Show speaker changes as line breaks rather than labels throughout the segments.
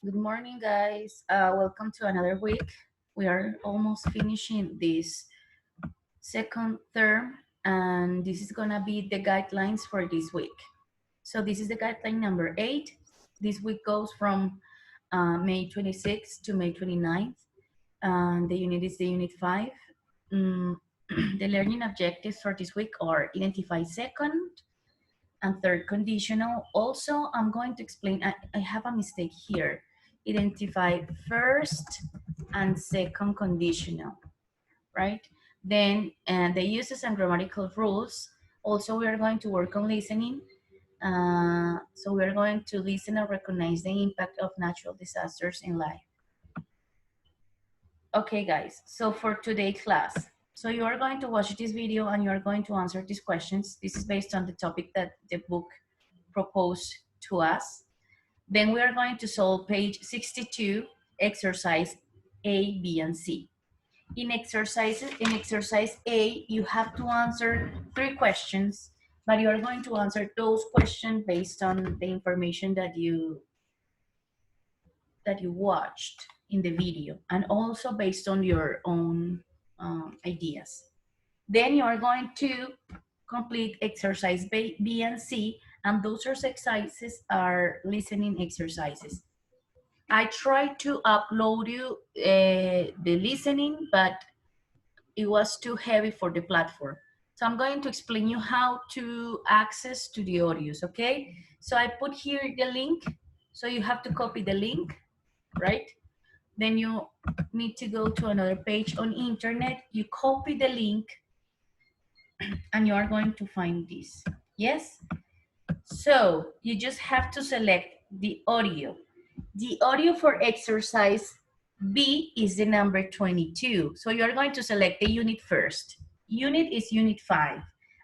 Good morning, guys. Welcome to another week. We are almost finishing this second term, and this is gonna be the guidelines for this week. So this is the guideline number 8. This week goes from May 26th to May 29th. And the unit is the unit 5. Mm, the learning objectives for this week are identify second and third conditional. Also, I'm going to explain, I have a mistake here. Identify first and second conditional, right? Then the uses and grammatical rules. Also, we are going to work on listening. So we're going to listen and recognize the impact of natural disasters in life. Okay, guys, so for today's class, so you are going to watch this video and you are going to answer these questions. This is based on the topic that the book proposed to us. Then we are going to solve page 62, exercise A, B, and C. In exercise A, you have to answer 3 questions, but you are going to answer those questions based on the information that you watched in the video, and also based on your own ideas. Then you are going to complete exercise B and C, and those exercises are listening exercises. I tried to upload you the listening, but it was too heavy for the platform. So I'm going to explain you how to access to the audios, okay? So I put here the link, so you have to copy the link, right? Then you need to go to another page on internet, you copy the link, and you are going to find this, yes? So you just have to select the audio. The audio for exercise B is the number 22. So you're going to select the unit first. Unit is unit 5.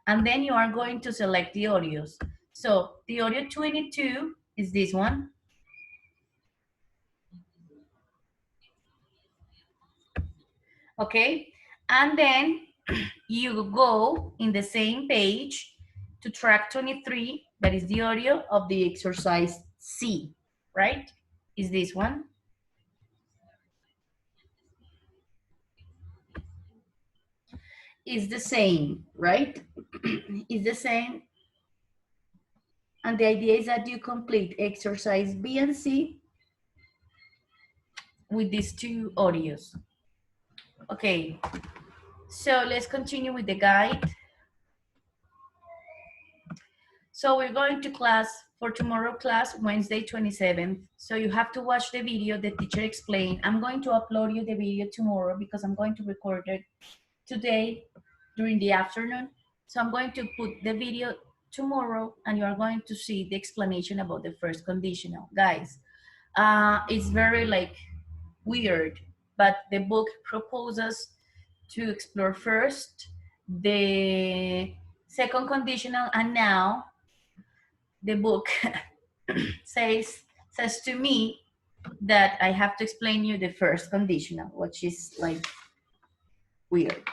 And then you are going to select the audios. So the audio 22 is this one. Okay? And then you go in the same page to track 23, that is the audio of the exercise C, right? Is this one. Is the same, right? Is the same. And the idea is that you complete exercise B and C with these 2 audios. Okay, so let's continue with the guide. So we're going to class for tomorrow class, Wednesday 27th. So you have to watch the video the teacher explained. I'm going to upload you the video tomorrow because I'm going to record it today during the afternoon. So I'm going to put the video tomorrow and you are going to see the explanation about the first conditional. Guys, it's very like weird, but the book proposes to explore first the second conditional, and now the book says to me that I have to explain you the first conditional, which is like weird.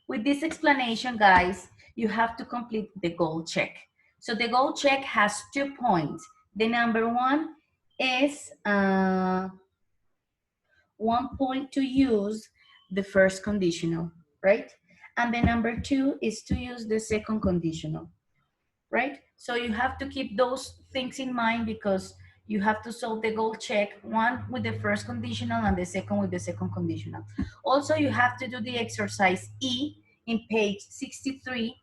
With this explanation, guys, you have to complete the goal check. So the goal check has 2 points. The number 1 is 1 point to use the first conditional, right? And the number 2 is to use the second conditional, right? So you have to keep those things in mind because you have to solve the goal check, one with the first conditional and the second with the second conditional. Also, you have to do the exercise E in page 63.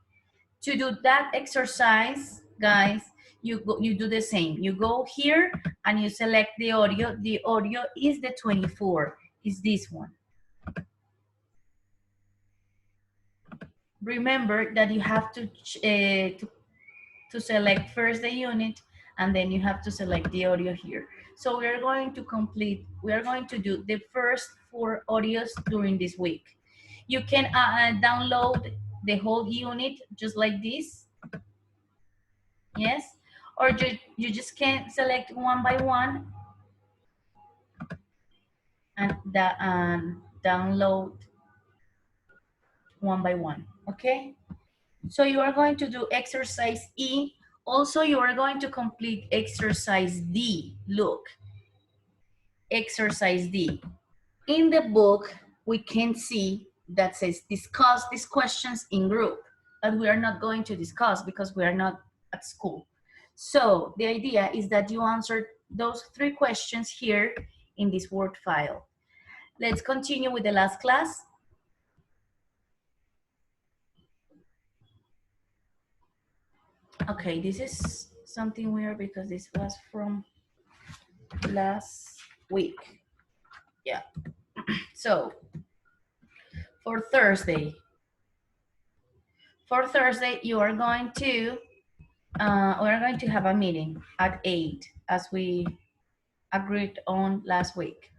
To do that exercise, guys, you do the same. You go here and you select the audio. The audio is the 24, is this one. Remember that you have to select first the unit, and then you have to select the audio here. So we are going to do the first 4 audios during this week. You can download the whole unit just like this, yes, or you just can select one by one and download one by one, okay? So you are going to do exercise E. Also, you are going to complete exercise D. Look, exercise D. In the book, we can see that says discuss these questions in group, but we are not going to discuss because we are not at school. So the idea is that you answer those 3 questions here in this Word file. Let's continue with the last class. Okay, this is something weird because this was from last week. Yeah. So for Thursday, you are going to we're going to have a meeting at 8 as we agreed on last week.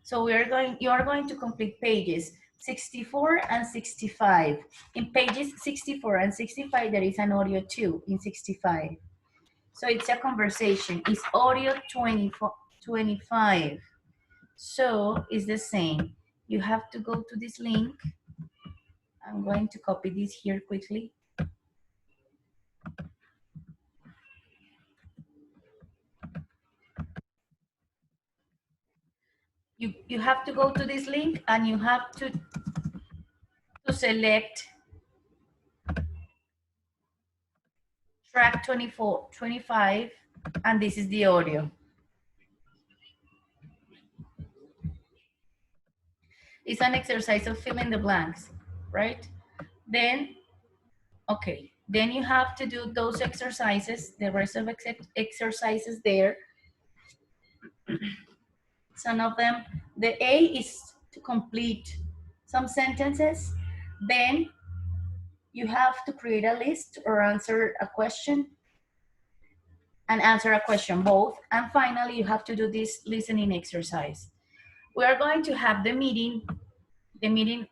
So you are going to complete pages 64 and 65. In pages 64 and 65, there is an audio too in 65. So it's a conversation. It's audio 25. So it's the same. You have to go to this link. I'm going to copy this here quickly. You have to go to this link and you have to select track 24, 25, and this is the audio. It's an exercise of filling the blanks, right? Then, okay, then you have to do those exercises, the rest of exercises there. Some of them, the A is to complete some sentences. Then you have to create a list or answer a question and answer a question both. And finally, you have to do this listening exercise. We are going to have the meeting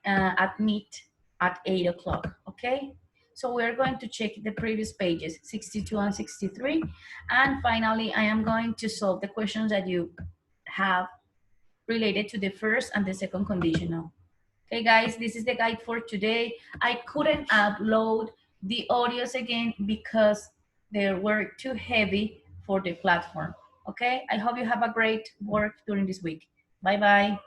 at Meet at 8 o'clock, okay? So we're going to check the previous pages, 62 and 63. And finally, I am going to solve the questions that you have related to the first and the second conditional. Okay, guys, this is the guide for today. I couldn't upload the audios again because they were too heavy for the platform. Okay, I hope you have a great work during this week. Bye-bye.